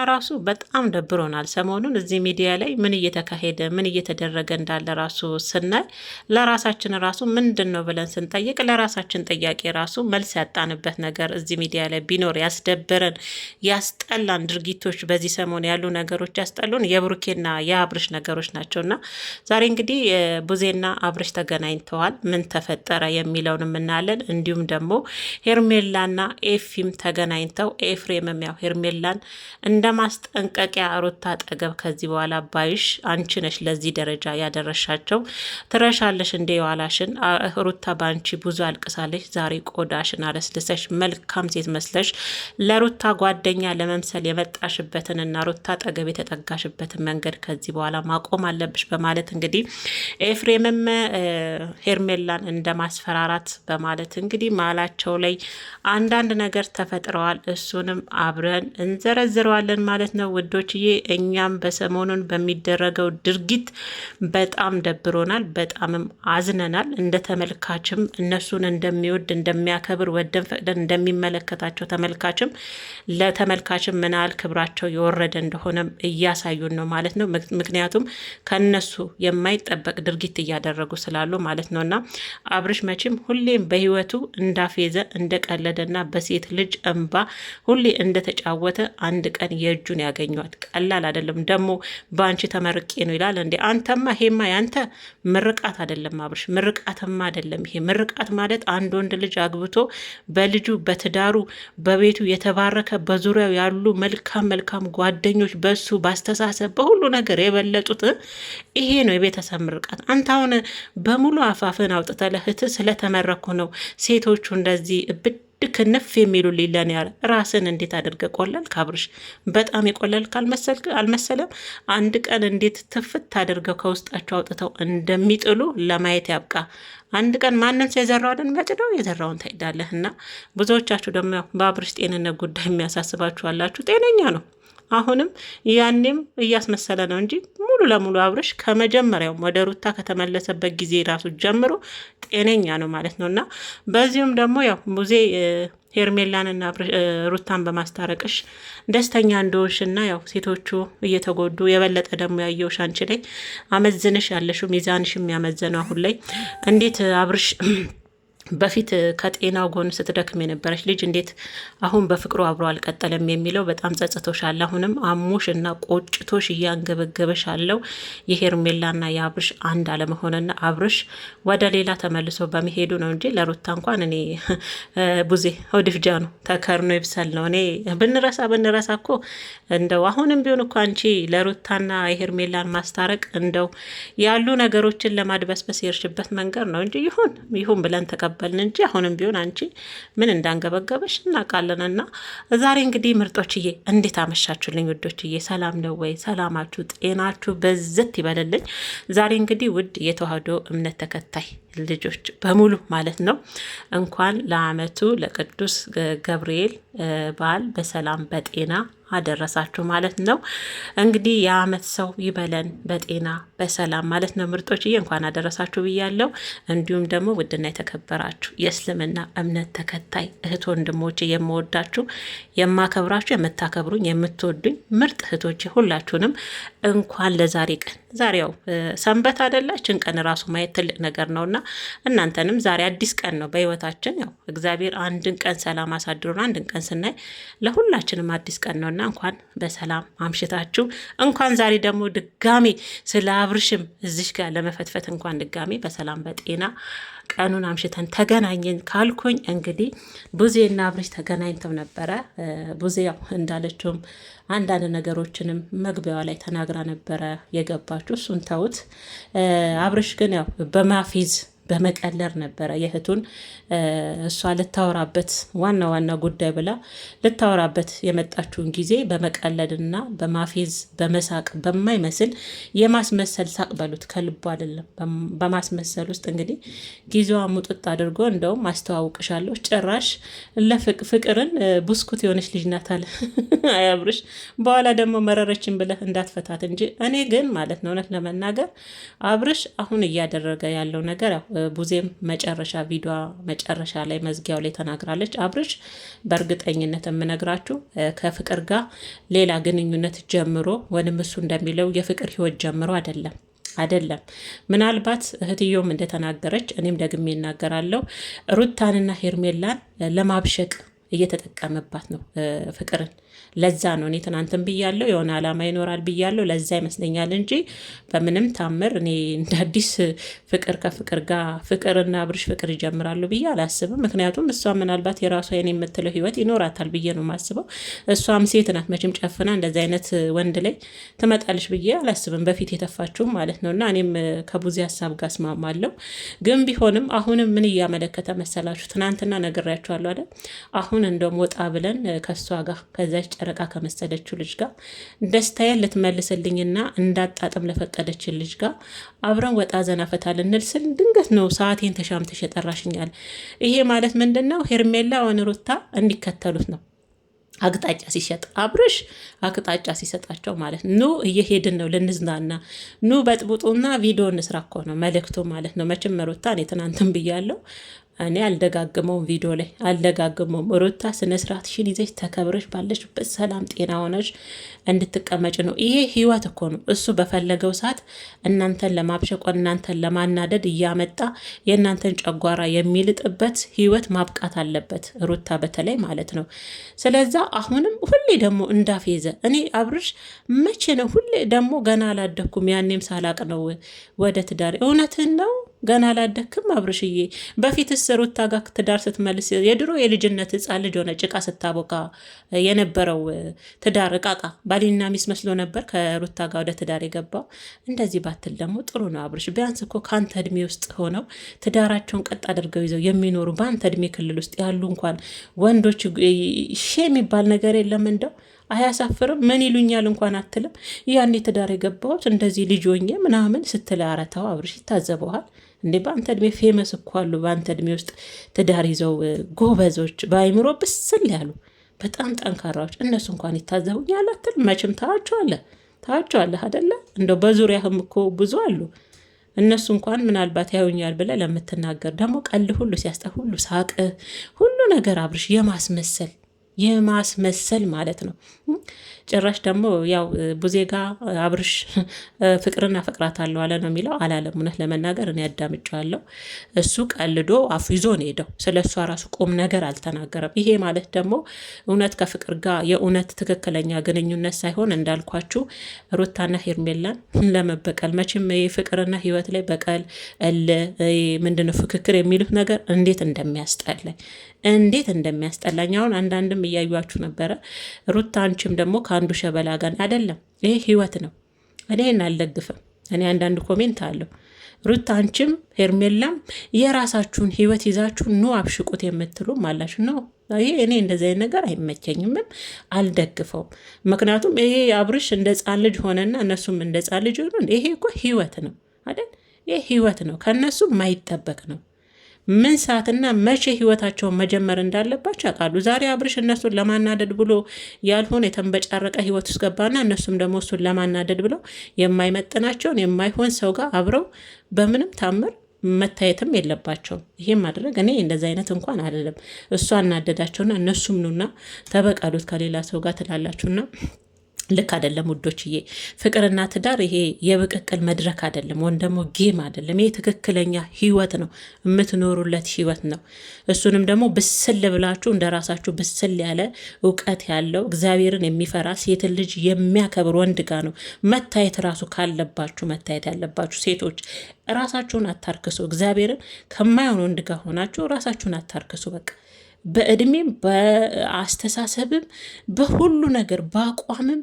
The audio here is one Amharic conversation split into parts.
ራሱ በጣም ደብሮናል። ሰሞኑን እዚህ ሚዲያ ላይ ምን እየተካሄደ ምን እየተደረገ እንዳለ ራሱ ስናይ ለራሳችን ራሱ ምንድን ነው ብለን ስንጠይቅ ለራሳችን ጥያቄ ራሱ መልስ ያጣንበት ነገር እዚህ ሚዲያ ላይ ቢኖር ያስደበረን ያስጠላን ድርጊቶች በዚህ ሰሞን ያሉ ነገሮች ያስጠሉን የብሩኬና የአብርሽ ነገሮች ናቸውና ዛሬ እንግዲህ ቡዜና አብርሽ ተገናኝተዋል። ምን ተፈጠረ የሚለውን እናያለን። እንዲሁም ደግሞ ሄርሜላና ኤፊም ተገናኝተው ኤፍሬምም ያው ሄርሜላን እንደ ማስጠንቀቂያ ሩታ አጠገብ ከዚህ በኋላ ባይሽ አንቺ ነሽ ለዚህ ደረጃ ያደረሻቸው ትረሻለሽ እንደ የዋላሽን ሩታ በአንቺ ብዙ አልቅሳለሽ። ዛሬ ቆዳሽን አለስልሰሽ መልካም ሴት መስለሽ ለሩታ ጓደኛ ለመምሰል የመጣሽበትንና ሩታ አጠገብ የተጠጋሽበትን መንገድ ከዚህ በኋላ ማቆም አለብሽ በማለት እንግዲህ ኤፍሬምም ሄርሜላን እንደ ማስፈራራት በማለት እንግዲህ ማላቸው ላይ አንዳንድ ነገር ተፈጥረዋል። እሱንም አብረን እንዘረዝረዋለን ማለት ነው ውዶችዬ። እኛም በሰሞኑን በሚደረገው ድርጊት በጣም ደብሮናል፣ በጣምም አዝነናል። እንደ ተመልካችም እነሱን እንደሚወድ እንደሚያከብር ወደን ፈቅደን እንደሚመለከታቸው ተመልካችም ለተመልካችም ምን ያህል ክብራቸው የወረደ እንደሆነም እያሳዩን ነው ማለት ነው። ምክንያቱም ከነሱ የማይጠበቅ ድርጊት እያደረጉ ስላሉ ማለት ነውና አብርሽ መቼም ሁሌም በህይወቱ እንዳፌዘ እንደቀለደና በሴት ልጅ እንባ ሁሌ እንደተጫወተ አንድ ቀን የእጁን ያገኘዋል። ቀላል አይደለም። ደግሞ በአንቺ ተመርቄ ነው ይላል እንዴ! አንተማ ይሄማ ያንተ ምርቃት አይደለም አብርሽ፣ ምርቃትማ አይደለም ይሄ። ምርቃት ማለት አንድ ወንድ ልጅ አግብቶ በልጁ በትዳሩ በቤቱ የተባረከ በዙሪያው ያሉ መልካም መልካም ጓደኞች በሱ ባስተሳሰብ በሁሉ ነገር የበለጡት ይሄ ነው የቤተሰብ ምርቃት። አንተ አሁን በሙሉ አፋፍን አውጥተህ ለእህትህ ስለተመረኩ ነው ሴቶቹ እንደዚህ ክንፍ የሚሉ ሊለን ያለ ራስን እንዴት አድርገ ቆለል ካብርሽ በጣም የቆለል አልመሰለም። አንድ ቀን እንዴት ትፍት አድርገው ከውስጣቸው አውጥተው እንደሚጥሉ ለማየት ያብቃ። አንድ ቀን ማንም ሰው የዘራውን መጭደው የዘራውን ታይዳለህ። እና ብዙዎቻችሁ ደግሞ በአብርሽ ጤንነት ጉዳይ የሚያሳስባችሁ አላችሁ። ጤነኛ ነው አሁንም ያኔም እያስመሰለ ነው እንጂ ሙሉ ለሙሉ አብርሽ ከመጀመሪያው ወደ ሩታ ከተመለሰበት ጊዜ ራሱ ጀምሮ ጤነኛ ነው ማለት ነው። እና በዚሁም ደግሞ ያው ቡዜ ሄርሜላንና ሩታን በማስታረቅሽ ደስተኛ እንደሆንሽና ያው ሴቶቹ እየተጎዱ የበለጠ ደግሞ ያየውሽ አንቺ ላይ አመዝንሽ ያለሽው ሚዛንሽ የሚያመዘነው አሁን ላይ እንዴት አብርሽ በፊት ከጤናው ጎን ስትደክም የነበረች ልጅ እንዴት አሁን በፍቅሩ አብሮ አልቀጠለም የሚለው በጣም ጸጽቶሻል። አሁንም አሞሽ እና ቆጭቶሽ እያንገበገበሽ አለው የሄርሜላና የአብርሽ አንድ አለመሆንና አብርሽ ወደ ሌላ ተመልሶ በመሄዱ ነው እንጂ ለሩታ እንኳን እኔ ቡዜ ወድፍጃ ነው ተከርኖ ይብሰል ነው። እኔ ብንረሳ እኮ እንደው አሁንም ቢሆን እኮ አንቺ ለሩታና የሄርሜላን ማስታረቅ እንደው ያሉ ነገሮችን ለማድበስበስ የርሽበት መንገድ ነው እንጂ ይሁን ብለን ተቀበልን እንጂ አሁንም ቢሆን አንቺ ምን እንዳንገበገበሽ እናውቃለንና ዛሬ እንግዲህ ምርጦችዬ እንዴት አመሻችሁልኝ ውዶችዬ? ሰላም ነው ወይ? ሰላማችሁ ጤናችሁ በዘት ይበልልኝ። ዛሬ እንግዲህ ውድ የተዋህዶ እምነት ተከታይ ልጆች በሙሉ ማለት ነው እንኳን ለዓመቱ ለቅዱስ ገብርኤል በዓል በሰላም በጤና አደረሳችሁ ማለት ነው። እንግዲህ የዓመት ሰው ይበለን በጤና በሰላም ማለት ነው። ምርጦችዬ እንኳን አደረሳችሁ ብያለሁ። እንዲሁም ደግሞ ውድና የተከበራችሁ የእስልምና እምነት ተከታይ እህት ወንድሞቼ የምወዳችሁ የማከብራችሁ የምታከብሩኝ የምትወዱኝ ምርጥ እህቶቼ ሁላችሁንም እንኳን ለዛሬ ቀን ዛሬው ሰንበት አይደላችን ቀን ራሱ ማየት ትልቅ ነገር ነውና እናንተንም ዛሬ አዲስ ቀን ነው በህይወታችን። ያው እግዚአብሔር አንድን ቀን ሰላም አሳድሮን አንድን ቀን ስናይ ለሁላችንም አዲስ ቀን ነውና እንኳን በሰላም አምሽታችሁ እንኳን ዛሬ ደግሞ ድጋሚ ስለ አብርሽም እዚህ ጋር ለመፈትፈት እንኳን ድጋሚ በሰላም በጤና ቀኑን አምሽተን ተገናኘን ካልኩኝ እንግዲህ ቡዜና አብርሽ ተገናኝተው ነበረ። ቡዜ ያው እንዳለችውም አንዳንድ ነገሮችንም መግቢያዋ ላይ ተናግራ ነበረ የገባችሁ። እሱን ተውት። አብርሽ ግን ያው በማፊዝ በመቀለር ነበረ የእህቱን እሷ ልታወራበት ዋና ጉዳይ ብላ ልታወራበት የመጣችውን ጊዜ በመቀለድና በማፌዝ በመሳቅ በማይመስል የማስመሰል ሳቅ በሉት፣ ከልቡ አይደለም። በማስመሰል ውስጥ እንግዲህ ጊዜዋ ሙጥጥ አድርጎ እንደውም አስተዋውቅሻለሁ ጭራሽ ለፍቅርን ቡስኩት የሆነች ልጅ ናት አለ አያብርሽ። በኋላ ደግሞ መረረችን ብለህ እንዳትፈታት እንጂ እኔ ግን ማለት ነው እውነት ለመናገር አብርሽ አሁን እያደረገ ያለው ነገር ያው ቡዜም መጨረሻ ቪዲዮ መጨረሻ ላይ መዝጊያው ላይ ተናግራለች። አብርሽ በእርግጠኝነት የምነግራችሁ ከፍቅር ጋር ሌላ ግንኙነት ጀምሮ ወይም እሱ እንደሚለው የፍቅር ህይወት ጀምሮ አይደለም። ምናልባት እህትዮም እንደተናገረች እኔም ደግሜ እናገራለሁ፣ ሩታንና ሄርሜላን ለማብሸቅ እየተጠቀመባት ነው ፍቅርን። ለዛ ነው እኔ ትናንትን ብያለሁ፣ የሆነ አላማ ይኖራል ብያለሁ። ለዛ ይመስለኛል እንጂ በምንም ታምር እኔ እንደ አዲስ ፍቅር ከፍቅር ጋር ፍቅርና አብርሽ ፍቅር ይጀምራሉ ብዬ አላስብም። ምክንያቱም እሷ ምናልባት የራሷ የኔ የምትለው ህይወት ይኖራታል ብዬ ነው የማስበው። እሷም ሴት ናት መቼም ጨፍና እንደዚህ አይነት ወንድ ላይ ትመጣለች ብዬ አላስብም፣ በፊት የተፋችሁም ማለት ነው። እና እኔም ከቡዜ ሀሳብ ጋር እስማማለሁ። ግን ቢሆንም አሁንም ምን እያመለከተ መሰላችሁ? ትናንትና ነግሬያችኋለሁ አይደል? አሁን እንደውም ወጣ ብለን ከእሷ ጋር ከዛች ጨረቃ ከመሰለችው ልጅ ጋር ደስታዬን ልትመልስልኝና እንዳጣጥም ለፈቀደችን ልጅ ጋር አብረን ወጣ ዘና ፈታ ልንል ስል ድንገት ነው ሰዓቴን ተሻምተሽ የጠራሽኛል። ይሄ ማለት ምንድን ነው? ሄርሜላ ወን ሩታ እንዲከተሉት ነው አቅጣጫ ሲሰጥ አብርሽ አቅጣጫ ሲሰጣቸው ማለት ነው። ኑ እየሄድን ነው ልንዝናና፣ ኑ በጥቡጡና ቪዲዮ እንስራ እኮ ነው መልእክቱ ማለት ነው። መቼም ሩታ እኔ ትናንትን ብያለሁ፣ እኔ አልደጋግመውም፣ ቪዲዮ ላይ አልደጋግመውም። ሩታ ስነስርዓትሽን ይዘሽ ተከብረሽ ባለሽበት ሰላም ጤና ሆነሽ እንድትቀመጭ ነው። ይሄ ህይወት እኮ ነው። እሱ በፈለገው ሰዓት እናንተን ለማብሸቆ እናንተን ለማናደድ እያመጣ የእናንተን ጨጓራ የሚልጥበት ህይወት ማብቃት አለበት፣ ሩታ በተለይ ማለት ነው። ስለዛ አሁንም ሁሌ ደግሞ እንዳፌዘ እኔ አብርሽ መቼ ነው ሁሌ ደግሞ ገና አላደኩም ያኔም ሳላቅ ነው ወደ ትዳር። እውነትን ነው ገና አላደክም አብርሽዬ። በፊትስ ሩታ ጋር ትዳር ስትመልስ የድሮ የልጅነት ህፃን ልጅ ሆነ ጭቃ ስታቦካ የነበረው ትዳር እቃቃ ባሊና ሚስ መስሎ ነበር ከሩታ ጋር ወደ ትዳር የገባው። እንደዚህ ባትል ደግሞ ጥሩ ነው አብርሽ። ቢያንስ እኮ ከአንተ እድሜ ውስጥ ሆነው ትዳራቸውን ቀጥ አድርገው ይዘው የሚኖሩ በአንተ እድሜ ክልል ውስጥ ያሉ እንኳን ወንዶች ሼ የሚባል ነገር የለም እንደው አያሳፍርም? ምን ይሉኛል እንኳን አትልም? ያኔ ትዳር የገባሁት እንደዚህ ልጅ ሆኜ ምናምን ስትል አረታው አብርሽ ይታዘበዋል እንዴ? በአንተ እድሜ ፌመስ እኮ አሉ። በአንተ እድሜ ውስጥ ትዳር ይዘው ጎበዞች፣ በአይምሮ ብስል ያሉ በጣም ጠንካራዎች፣ እነሱ እንኳን ይታዘቡኛል አትልም? መቼም ታዋቸዋለህ አደለ? እንደው በዙሪያህም እኮ ብዙ አሉ። እነሱ እንኳን ምናልባት ያዩኛል ብለህ ለምትናገር ደግሞ ቀልድ ሁሉ ሲያስጠ ሁሉ ሳቅ ሁሉ ነገር አብርሽ የማስመሰል ማለት ነው። ጭራሽ ደግሞ ያው ቡዜ ጋ አብርሽ ፍቅርን አፈቅራታለሁ አለ ነው የሚለው፣ አላለም። እውነት ለመናገር እኔ አዳምጫለሁ። እሱ ቀልዶ አፉ ይዞ ነው ሄደው። ስለ እሷ ራሱ ቁም ነገር አልተናገረም። ይሄ ማለት ደግሞ እውነት ከፍቅር ጋር የእውነት ትክክለኛ ግንኙነት ሳይሆን እንዳልኳችሁ ሩታና ሄርሜላን ለመበቀል መቼም የፍቅርና ህይወት ላይ በቀል ምንድነው ፍክክር የሚሉት ነገር እንዴት እንደሚያስጠላኝ አሁን አንዳንድም እያዩችሁ ነበረ። ሩታ አንቺም ደግሞ ከአንዱ ሸበላ ጋር አይደለም። ይሄ ህይወት ነው። እኔን አልደግፍም። እኔ አንዳንድ ኮሜንት አለው ሩታ አንቺም ሄርሜላም የራሳችሁን ህይወት ይዛችሁ ኑ አብሽቁት የምትሉም አላችሁ ነው። ይሄ እኔ እንደዚህ አይነት ነገር አይመቸኝምም፣ አልደግፈውም። ምክንያቱም ይሄ አብርሽ እንደ ህፃን ልጅ ሆነና እነሱም እንደ ህፃን ልጅ ሆነ። ይሄ እኮ ህይወት ነው አይደል? ይሄ ህይወት ነው፣ ከነሱ ማይጠበቅ ነው። ምን ሰዓትና መቼ ህይወታቸውን መጀመር እንዳለባቸው ያውቃሉ። ዛሬ አብርሽ እነሱን ለማናደድ ብሎ ያልሆነ የተንበጫረቀ ህይወት ውስጥ ገባና እነሱም ደግሞ እሱን ለማናደድ ብለው የማይመጥናቸውን የማይሆን ሰው ጋር አብረው በምንም ታምር መታየትም የለባቸውም። ይሄም ማድረግ እኔ እንደዚ አይነት እንኳን አይደለም። እሱ አናደዳቸውና እነሱም ኑና ተበቀሉት ከሌላ ሰው ጋር ትላላችሁና ልክ አይደለም ውዶችዬ። ፍቅርና ትዳር ይሄ የብቅቅል መድረክ አይደለም፣ ወይም ደግሞ ጌም አይደለም። ይሄ ትክክለኛ ህይወት ነው፣ የምትኖሩለት ህይወት ነው። እሱንም ደግሞ ብስል ብላችሁ እንደራሳችሁ ብስል ያለ እውቀት ያለው እግዚአብሔርን የሚፈራ ሴትን ልጅ የሚያከብር ወንድ ጋር ነው መታየት ራሱ ካለባችሁ መታየት ያለባችሁ። ሴቶች ራሳችሁን አታርክሱ። እግዚአብሔርን ከማይሆን ወንድ ጋር ሆናችሁ ራሳችሁን አታርክሱ። በቃ በእድሜም በአስተሳሰብም በሁሉ ነገር በአቋምም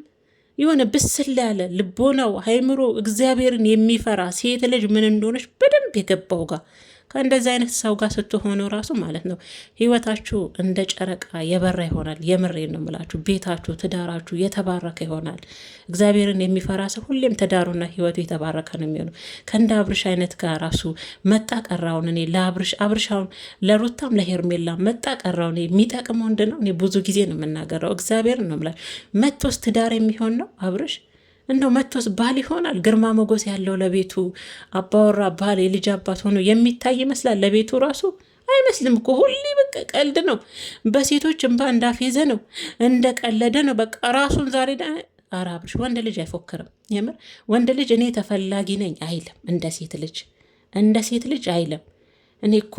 የሆነ ብስል ያለ ልቦናው አይምሮ እግዚአብሔርን የሚፈራ ሴት ልጅ ምን እንደሆነች በደንብ የገባው ጋር ከእንደዚህ አይነት ሰው ጋር ስትሆኑ ራሱ ማለት ነው ህይወታችሁ እንደ ጨረቃ የበራ ይሆናል። የምሬን ነው የምላችሁ። ቤታችሁ፣ ትዳራችሁ የተባረከ ይሆናል። እግዚአብሔርን የሚፈራ ሰው ሁሌም ትዳሩና ህይወቱ የተባረከ ነው የሚሆነው። ከእንደ አብርሽ አይነት ጋር ራሱ መጣ ቀራውን እኔ አብርሻውን ለሩታም ለሄርሜላ መጣ ቀራውን የሚጠቅም ወንድ ነው። እኔ ብዙ ጊዜ ነው የምናገረው። እግዚአብሔርን ነው የምላችሁ። መቶስ ትዳር የሚሆን ነው አብርሽ እንደው መቶስ ባል ይሆናል? ግርማ ሞገስ ያለው ለቤቱ አባወራ ባል የልጅ አባት ሆኖ የሚታይ ይመስላል። ለቤቱ ራሱ አይመስልም እኮ ሁሌ በቃ ቀልድ ነው። በሴቶች እንባ እንዳፌዘ ነው፣ እንደቀለደ ነው። በቃ ራሱን ዛሬ አራብሽ ወንድ ልጅ አይፎክርም። የምር ወንድ ልጅ እኔ ተፈላጊ ነኝ አይልም። እንደ ሴት ልጅ አይልም። እኔ እኮ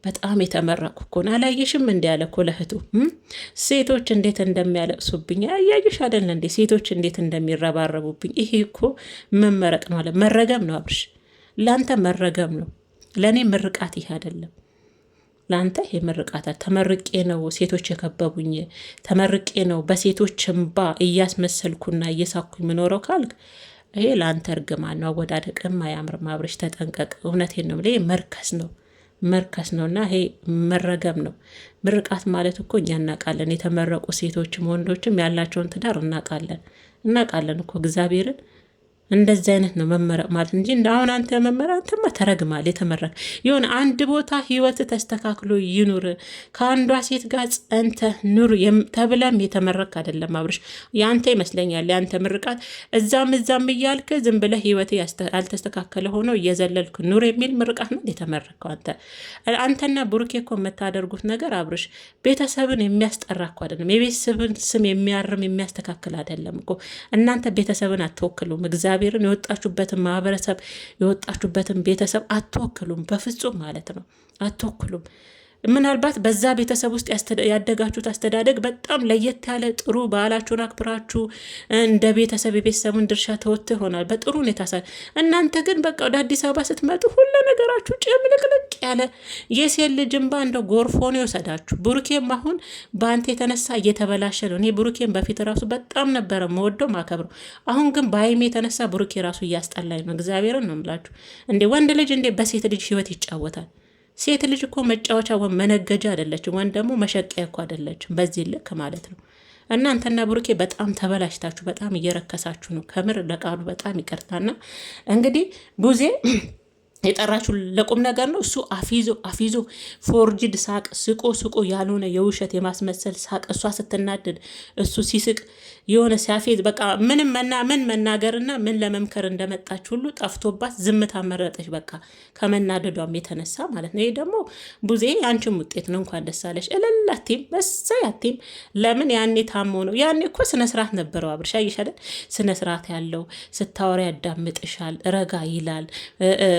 በጣም የተመረኩ እኮ ነው። አላየሽም እንዲ ያለ እኮ ለእህቱ ሴቶች እንዴት እንደሚያለቅሱብኝ አያየሽ አይደለ እንዴ? ሴቶች እንዴት እንደሚረባረቡብኝ። ይሄ እኮ መመረቅ ነው አለ። መረገም ነው አብርሽ፣ ለአንተ መረገም ነው። ለእኔ ምርቃት ይሄ አይደለም። ለአንተ ይሄ ምርቃት ተመርቄ ነው ሴቶች የከበቡኝ፣ ተመርቄ ነው በሴቶች እንባ እያስመሰልኩና እየሳኩ የምኖረው ካልክ ይሄ ለአንተ እርግማን ነው። አወዳደቅም አያምርም አብርሽ፣ ተጠንቀቅ። እውነቴን ነው። ይሄ መርከስ ነው እና ይሄ መረገም ነው። ምርቃት ማለት እኮ እኛ እናውቃለን። የተመረቁ ሴቶችም ወንዶችም ያላቸውን ትዳር እናውቃለን እኮ እግዚአብሔርን። እንደዚህ አይነት ነው መመረቅ ማለት እንጂ አሁን አንተ መመረቅ አንተማ ተረግማል። የተመረቅ የሆነ አንድ ቦታ ህይወት ተስተካክሎ ይኑር ከአንዷ ሴት ጋር ጸንተህ ኑር ተብለም የተመረቅ አይደለም አብርሽ። ያንተ ይመስለኛል ያንተ ምርቃት እዛም እያልክ ዝም ብለህ ህይወት ያልተስተካከለ ሆኖ እየዘለልክ ኑር የሚል ምርቃት ነው የተመረቅከው አንተና ብሩኬ እኮ የምታደርጉት ነገር አብርሽ ቤተሰብን የሚያስጠራ እኮ አይደለም። የቤተሰብን ስም የሚያርም የሚያስተካክል አይደለም እኮ። እናንተ ቤተሰብን አትወክሉም። እግዚአብሔርን የወጣችሁበትን ማህበረሰብ የወጣችሁበትን ቤተሰብ አትወክሉም። በፍጹም ማለት ነው አትወክሉም። ምናልባት በዛ ቤተሰብ ውስጥ ያደጋችሁት አስተዳደግ በጣም ለየት ያለ ጥሩ ባህላችሁን አክብራችሁ እንደ ቤተሰብ የቤተሰቡን ድርሻ ተወጥቶ ይሆናል በጥሩ ሁኔታ። እናንተ ግን በቃ ወደ አዲስ አበባ ስትመጡ ሁሉ ነገራችሁ ጭምልቅልቅ ያለ የሴት ልጅ እንባ እንደ ጎርፎን ይወሰዳችሁ። ብሩኬም አሁን በአንተ የተነሳ እየተበላሸ ነው። እኔ ብሩኬም በፊት ራሱ በጣም ነበረ መወደው ማከብረው። አሁን ግን በሀይሜ የተነሳ ብሩኬ ራሱ እያስጠላኝ ነው። እግዚአብሔርን ነው የምላችሁ። እንዴ ወንድ ልጅ እንዴ በሴት ልጅ ህይወት ይጫወታል? ሴት ልጅ እኮ መጫወቻ መነገጃ አይደለችም። ወንድ ደግሞ መሸቀያ እኮ አይደለችም። በዚህ ልክ ማለት ነው። እናንተና ብሩኬ በጣም ተበላሽታችሁ በጣም እየረከሳችሁ ነው። ከምር ለቃሉ በጣም ይቅርታና እንግዲህ ቡዜ የጠራችሁ ለቁም ነገር ነው። እሱ አፊዞ ፎርጅድ ሳቅ ስቆ ያልሆነ የውሸት የማስመሰል ሳቅ፣ እሷ ስትናደድ እሱ ሲስቅ የሆነ ሲያፌዝ በቃ ምን መናገርና ምን ለመምከር እንደመጣች ሁሉ ጠፍቶባት ዝምታ መረጠች። በቃ ከመናደዷም የተነሳ ማለት ነው። ይሄ ደግሞ ቡዜ አንቺም ውጤት ነው። እንኳን ደስ አለሽ እልላቲም መሰያቲም። ለምን ያኔ ታሞ ነው። ያኔ እኮ ስነስርዓት ነበረው አብርሻ ይሻላል። ስነስርዓት ያለው ስታወሪ ያዳምጥሻል፣ ረጋ ይላል።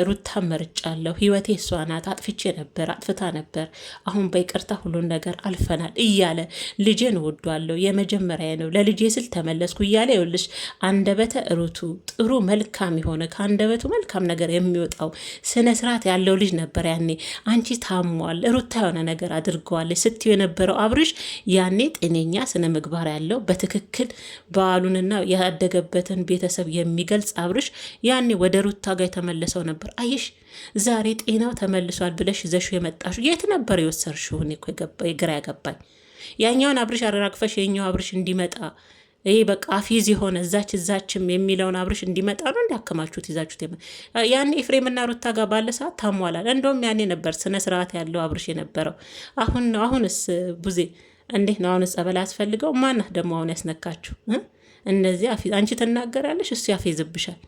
ሩታ መርጫለሁ፣ ህይወቴ እሷ ናት፣ አጥፍታ ነበር፣ አሁን በይቅርታ ሁሉን ነገር አልፈናል እያለ ልጄን እወዷለሁ፣ የመጀመሪያ ነው፣ ለልጄ ስል ተመለስኩ እያለ ይኸውልሽ አንደበተ ሩቱ ጥሩ መልካም የሆነ ከአንደበቱ መልካም ነገር የሚወጣው ስነ ስርዓት ያለው ልጅ ነበር ያኔ። አንቺ ታሟል፣ ሩታ የሆነ ነገር አድርገዋለች ስትዩ የነበረው አብርሽ ያኔ ጤነኛ ስነ ምግባር ያለው በትክክል በዓሉንና ያደገበትን ቤተሰብ የሚገልጽ አብርሽ ያኔ ወደ ሩታ ጋር የተመለሰው ነበር። አየሽ ዛሬ ጤናው ተመልሷል ብለሽ ይዘሽ የመጣሽ የት ነበር የወሰድሽው? እኔ እኮ ግራ ያገባኝ ያኛውን አብርሽ አረጋግፈሽ የኛው አብርሽ እንዲመጣ ይሄ በቃ አፊዝ የሆነ እዛችም የሚለውን አብርሽ እንዲመጣ ነው እንዲያከማችሁት ይዛችሁት። ያኔ ኤፍሬምና ሩታ ጋር ባለ ሰዓት ታሟላል። እንደውም ያኔ ነበር ስነ ስርዓት ያለው አብርሽ የነበረው። አሁንስ ቡዜ እንዴት ነው? አሁንስ ጸበል አስፈልገው? ማናት ደግሞ አሁን ያስነካችሁ? እነዚህ አንቺ ትናገራለሽ፣ እሱ ያፌዝብሻል።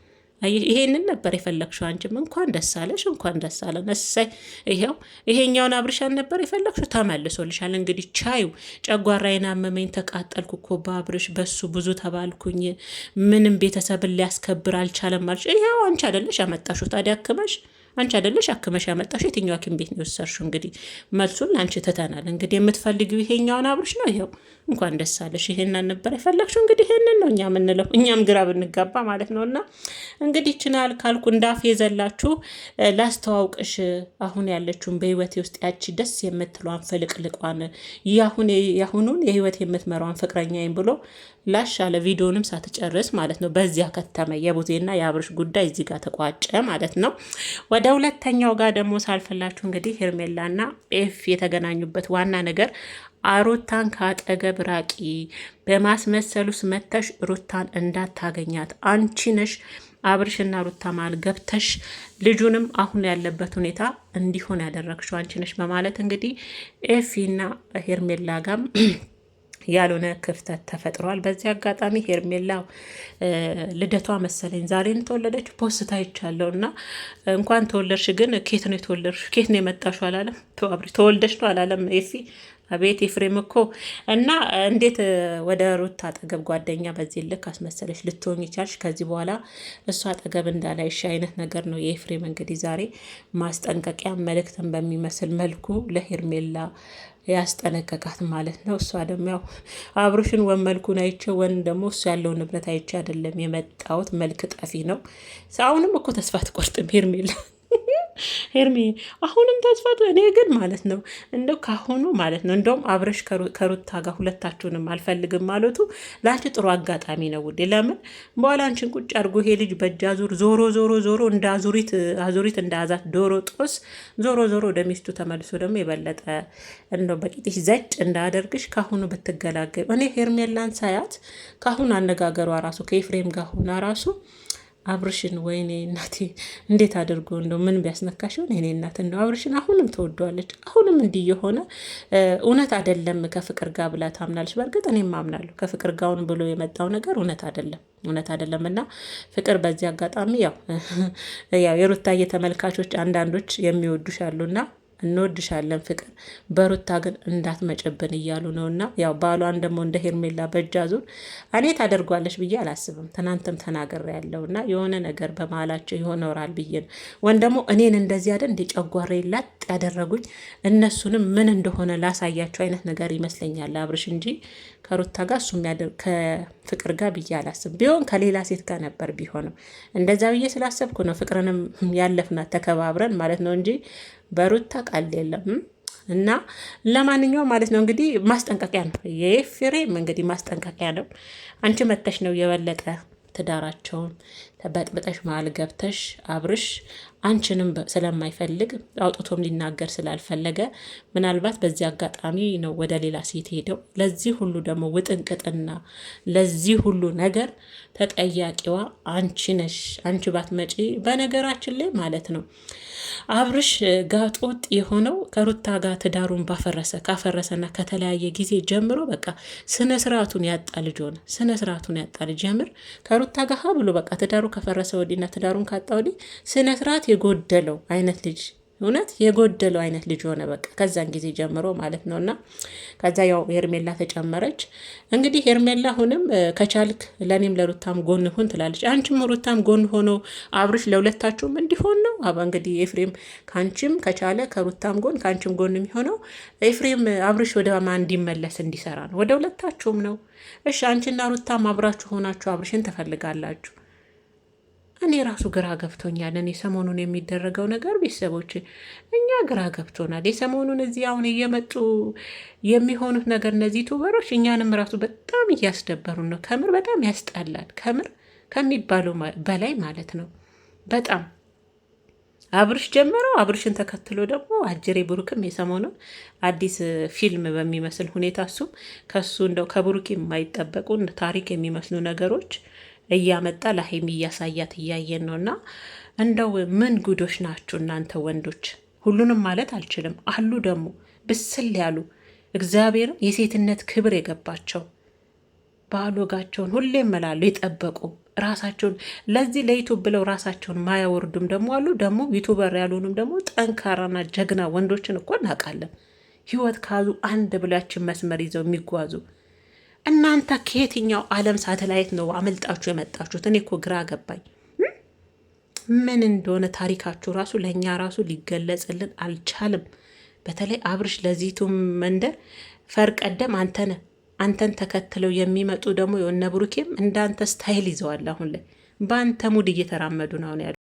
ይሄንን ነበር የፈለግሽው። አንቺም እንኳን ደስ አለሽ፣ እንኳን ደስ አለን። እሰይ ይሄው ይሄኛውን አብርሻን ነበር የፈለግሽው፣ ተመልሶልሻል። እንግዲህ ቻዩ ጨጓራዬን አመመኝ፣ ተቃጠልኩ እኮ በአብርሽ በሱ ብዙ ተባልኩኝ፣ ምንም ቤተሰብን ሊያስከብር አልቻለም አልሽ። ይሄው አንቺ አይደለሽ ያመጣሽው ታዲያ አክመሽ አንቺ አይደለሽ አክመሽ ያመጣሽው። የትኛው ሐኪም ቤት ነው የወሰድሽው? እንግዲህ መልሱን አንቺ ትተናል። እንግዲህ የምትፈልጊው ይሄኛውን አብርሽ ነው። ይሄው እንኳን ደስ አለሽ። ይሄንን ነበር የፈለግሽው። እንግዲህ ይሄንን ነው እኛ የምንለው፣ እኛም ግራ ብንጋባ ማለት ነው። እና እንግዲህ ችናል ካልኩ እንዳፍ የዘላችሁ ላስተዋውቅሽ አሁን ያለችውን በህይወቴ ውስጥ ያቺ ደስ የምትለዋን ፍልቅልቋን ያሁኑን የህይወት የምትመራዋን ፍቅረኛዬን ብሎ ላሽ አለ። ቪዲዮንም ሳትጨርስ ማለት ነው። በዚያ ከተመ የቡዜና የአብርሽ ጉዳይ እዚህ ጋር ተቋጨ ማለት ነው። ወደ ሁለተኛው ጋር ደግሞ ሳልፈላችሁ እንግዲህ ሄርሜላና ኤፍ የተገናኙበት ዋና ነገር ሩታን ከአጠገብ ራቂ፣ በማስመሰሉስ መተሽ ሩታን እንዳታገኛት፣ አንቺ ነሽ አብርሽና ሩታ ማል ገብተሽ ልጁንም አሁን ያለበት ሁኔታ እንዲሆን ያደረግሽው አንቺ ነሽ በማለት እንግዲህ ኤፊና ሄርሜላ ጋም ያልሆነ ክፍተት ተፈጥሯል። በዚህ አጋጣሚ ሄርሜላ ልደቷ መሰለኝ ዛሬ ተወለደች ፖስት አይቻለሁ እና እንኳን ተወለድሽ፣ ግን ኬት ነው የተወለድሽ? ኬት ነው የመጣሽው አላለም? ተወልደሽ ነው አላለም ኤፊ? አቤት ኤፍሬም እኮ እና እንዴት ወደ ሩታ አጠገብ ጓደኛ በዚህ ልክ አስመሰለች ልትሆኝ ይቻልሽ? ከዚህ በኋላ እሱ አጠገብ እንዳላይሽ አይነት ነገር ነው የኤፍሬም እንግዲህ ዛሬ ማስጠንቀቂያ መልእክትን በሚመስል መልኩ ለሄርሜላ ያስጠነቀቃት ማለት ነው። እሷ ደግሞ ያው አብርሽን ወን መልኩን አይቼ ወን ደግሞ እሱ ያለውን ንብረት አይቼ አይደለም የመጣሁት፣ መልክ ጠፊ ነው። አሁንም እኮ ተስፋ ትቆርጥም ሄርሜላ ሄርሜ አሁንም ተስፋት። እኔ ግን ማለት ነው እንደው ካሁኑ ማለት ነው እንደውም አብረሽ ከሩታ ጋር ሁለታችሁንም አልፈልግም ማለቱ ለአንቺ ጥሩ አጋጣሚ ነው ውዴ። ለምን በኋላ አንቺን ቁጭ አድርጎ ይሄ ልጅ በእጅ አዙር ዞሮ እንደ አዙሪት እንዳያዛት ዶሮ ጦስ ዞሮ ወደ ሚስቱ ተመልሶ ደግሞ የበለጠ እንደው በቂጥሽ ዘጭ እንዳያደርግሽ ካሁኑ ብትገላገል። እኔ ሄርሜላን ሳያት ካሁኑ አነጋገሯ ራሱ ከኤፍሬም ጋር ሆና ራሱ አብርሽን ወይኔ እናቴ እንዴት አድርጎ እንደው ምን ቢያስነካሽ ሆን እኔ እናት እንደው አብርሽን አሁንም ትወደዋለች። አሁንም እንዲህ የሆነ እውነት አይደለም ከፍቅር ጋር ብላ ታምናለች። በእርግጥ እኔም አምናለሁ ከፍቅር ጋውን ብሎ የመጣው ነገር እውነት አይደለም እና ፍቅር በዚህ አጋጣሚ ያው የሩታዬ ተመልካቾች አንዳንዶች የሚወዱሽ አሉና እንወድሻለን ፍቅር በሩታ ግን እንዳትመጭብን እያሉ ነው። እና ያው ባሏን ደግሞ እንደ ሄርሜላ በእጅ አዙር እኔ ታደርጓለች ብዬ አላስብም። ትናንትም ተናገር ያለው እና የሆነ ነገር በመሀላቸው ይሆነራል ብዬ ነው። ወን ደግሞ እኔን እንደዚህ አይደል እንደ ጨጓሬ ላጥ ያደረጉኝ እነሱንም ምን እንደሆነ ላሳያቸው አይነት ነገር ይመስለኛል አብርሽ እንጂ ከሩታ ጋር እሱ ከፍቅር ጋር ብዬ አላስብ። ቢሆን ከሌላ ሴት ጋር ነበር ቢሆንም እንደዛ ብዬ ስላሰብኩ ነው ፍቅርንም ያለፍናት ተከባብረን ማለት ነው እንጂ በሩታ ቃል የለም። እና ለማንኛውም ማለት ነው እንግዲህ ማስጠንቀቂያ ነው የኤፍሬም እንግዲህ ማስጠንቀቂያ ነው። አንቺ መተሽ ነው የበለጠ ትዳራቸውን በጥብጠሽ መሀል ገብተሽ አብርሽ አንቺንም ስለማይፈልግ አውጥቶም ሊናገር ስላልፈለገ ምናልባት በዚህ አጋጣሚ ነው ወደ ሌላ ሴት ሄደው። ለዚህ ሁሉ ደግሞ ውጥንቅጥና ለዚህ ሁሉ ነገር ተጠያቂዋ አንቺ ነሽ። አንቺ ባትመጪ በነገራችን ላይ ማለት ነው አብርሽ ጋጦጥ የሆነው ከሩታ ጋር ትዳሩን ካፈረሰና ከተለያየ ጊዜ ጀምሮ በቃ ስነ ስርዓቱን ያጣ ልጅ ሆነ። ስነ ስርዓቱን ያጣ ልጅ ጀምር ከሩታ ጋር ብሎ በቃ ትዳሩ ከፈረሰ ወዲህና ትዳሩን ካጣ ወዲህ ስነ ስርዓት የጎደለው አይነት ልጅ እውነት የጎደለው አይነት ልጅ ሆነ። በቃ ከዛን ጊዜ ጀምሮ ማለት ነው። እና ከዛ ያው ሄርሜላ ተጨመረች። እንግዲህ ሄርሜላ አሁንም ከቻልክ ለእኔም ለሩታም ጎን ሁን ትላለች። አንቺም ሩታም ጎን ሆኖ አብርሽ ለሁለታችሁም እንዲሆን ነው። እንግዲህ ኤፍሬም ከአንቺም ከቻለ ከሩታም ጎን ከአንቺም ጎን የሚሆነው ኤፍሬም አብርሽ ወደ ማን እንዲመለስ እንዲሰራ ነው። ወደ ሁለታችሁም ነው። እሺ አንቺና ሩታም አብራችሁ ሆናችሁ አብርሽን ትፈልጋላችሁ። እኔ ራሱ ግራ ገብቶኛል። እኔ ሰሞኑን የሚደረገው ነገር ቤተሰቦች እኛ ግራ ገብቶናል። የሰሞኑን እዚህ አሁን እየመጡ የሚሆኑት ነገር እነዚህ ዩቱበሮች እኛንም ራሱ በጣም እያስደበሩን ነው። ከምር በጣም ያስጠላል። ከምር ከሚባለው በላይ ማለት ነው። በጣም አብርሽ ጀመረው። አብርሽን ተከትሎ ደግሞ አጀሬ ብሩክም የሰሞኑን አዲስ ፊልም በሚመስል ሁኔታ እሱም ከሱ እንደው ከብሩክ የማይጠበቁ ታሪክ የሚመስሉ ነገሮች እያመጣ ለሀይሚ እያሳያት እያየን ነው። እና እንደው ምን ጉዶች ናችሁ እናንተ ወንዶች። ሁሉንም ማለት አልችልም አሉ ደግሞ ብስል ያሉ እግዚአብሔር የሴትነት ክብር የገባቸው ባል ወጋቸውን ሁሌም መላሉ የጠበቁ ራሳቸውን ለዚህ ለዩቱብ ብለው ራሳቸውን ማያወርዱም ደግሞ አሉ። ደግሞ ዩቱበር ያሉንም ደግሞ ጠንካራና ጀግና ወንዶችን እኮ እናውቃለን። ህይወት ካዙ አንድ ብላችን መስመር ይዘው የሚጓዙ እናንተ ከየትኛው ዓለም ሳተላይት ነው አመልጣችሁ የመጣችሁት? እኔ እኮ ግራ ገባኝ። ምን እንደሆነ ታሪካችሁ ራሱ ለእኛ ራሱ ሊገለጽልን አልቻልም። በተለይ አብርሽ ለዚቱ መንደር ፈርቀደም አንተን ተከትለው የሚመጡ ደግሞ የሆነ ብሩኬም እንዳንተ ስታይል ይዘዋል። አሁን ላይ በአንተ ሙድ እየተራመዱ ነው ያሉ